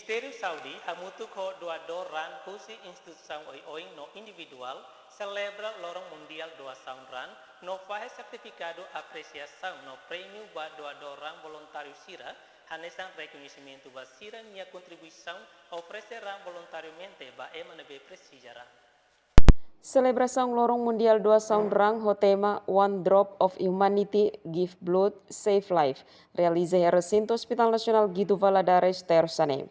Ministério Saudi hamutu ko doador ran husi instituição oi no individual celebra lorong mundial doação ran no faz certificado apreciação no prêmio ba doador ran voluntário sira hanesan reconhecimento ba sira minha contribuição oferecerá voluntariamente ba emanebe presijara. Celebração Lorong Mundial 2 Soundrang ho tema One Drop of Humanity Give Blood Save Life realiza em recinto Hospital Nacional Guido Valadares Tersane.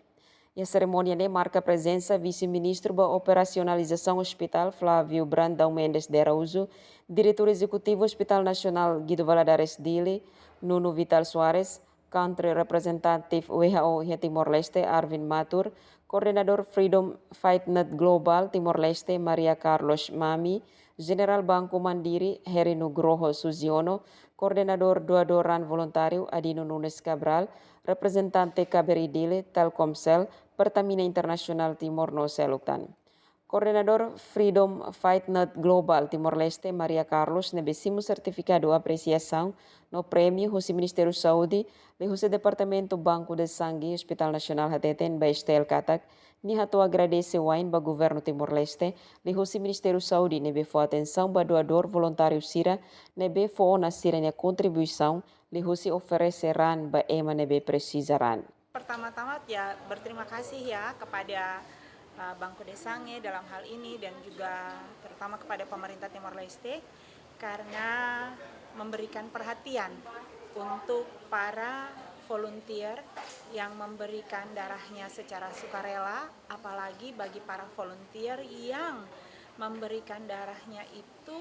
E a cerimônia marca a presença vice-ministro da operacionalização hospital Flávio Brandão Mendes de Araújo, diretor executivo Hospital Nacional Guido Valadares Dili, Nuno Vital Soares, country representative WHO Timor-Leste Arvin Matur, coordenador Freedom Fight Net Global Timor-Leste Maria Carlos Mami, General Banco Mandiri Heri Nugroho Suziono, coordenador doadoran voluntário Adino Nunes Cabral, representante KBRI Dili Telkomsel, Pertamina Internasional Timor no Seluktan. Coordenador Freedom Fight Net Global Timor-Leste Maria Carlos nebesimu certificado apreciação no prêmio Husi Ministério Saúde le Husi Departamento Banco de Sangue Hospital Nacional Hateten ba Estel Katak ni hatu agradece wain ba governo Timor-Leste le Husi Ministério Saúde nebe fo atenção ba doador voluntário sira nebe fo na sira nya contribuição le Husi ofereceran ba ema nebe precisaran. Pertama-tama ya berterima kasih ya kepada Bangku Desange dalam hal ini dan juga terutama kepada pemerintah Timor-Leste karena memberikan perhatian untuk para volunteer yang memberikan darahnya secara sukarela, apalagi bagi para volunteer yang memberikan darahnya itu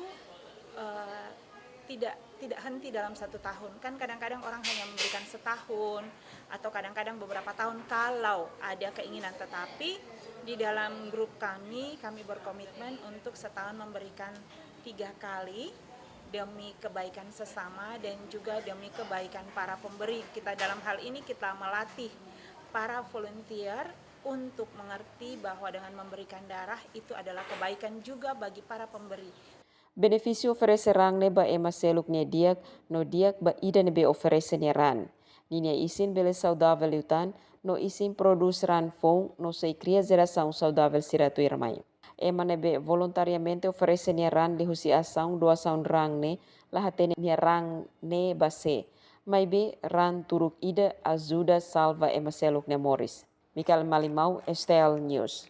tidak henti dalam 1 tahun. Kan kadang-kadang orang hanya memberikan setahun atau kadang-kadang beberapa tahun kalau ada keinginan, tetapi di dalam grup kami berkomitmen untuk setahun memberikan 3 kali demi kebaikan sesama dan juga demi kebaikan para pemberi. Kita dalam hal ini kita melatih para volunteer untuk mengerti bahwa dengan memberikan darah itu adalah kebaikan juga bagi para pemberi. Benefício oferecerang neba ema seluk ne diak no diak ba ida nebe oferece ran. Ninia isin bele saudável liutan no isin produz ran fong no sei cria geração saudável siratu irmai. Ema nebe voluntariamente oferece ran li husi ação doação rang ne lahatene rang ne base. Mai be ran turuk ida ajuda salva ema seluk ne Morris. Mikael Malimau, Estel News.